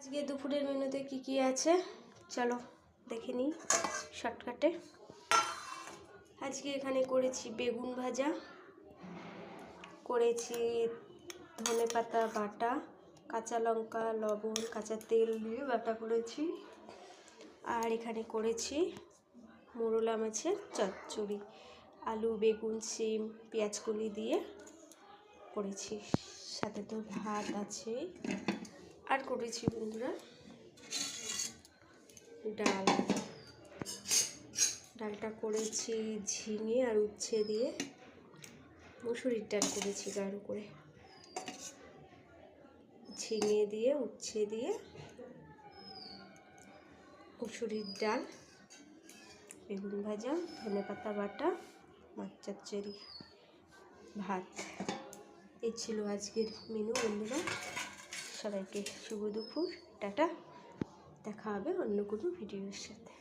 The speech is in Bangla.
আজকে দুপুরের মেনুতে কি আছে চলো দেখে নিই শর্টকাটে। আজকে এখানে করেছি বেগুন ভাজা, করেছি ধনেপাতা বাটা, কাঁচা লঙ্কা, লবণ, কাঁচা তেল দিয়ে বাটা করেছি। আর এখানে করেছি মোরলা মাছের চচ্চড়ি, আলু, বেগুন, শিম, পেঁয়াজকলি দিয়ে করেছি। সাথে তো ভাত আছে। আর করেছি বন্ধুরা ডালটা করেছি ঝিঙে আর উচ্ছে দিয়ে, মুসুরির ডাল করেছি গাঢ় করে, ঝিঙে দিয়ে উচ্ছে দিয়ে মুসুরির ডাল, বেগুন ভাজা, ধনেপাতা বাটা, মাছ চচ্চড়ি, ভাত। এই ছিল আজকের মেনু বন্ধুরা। সবাইকে শুভ দুপুর, টাটা। দেখা হবে অন্য কোনো ভিডিওর সাথে।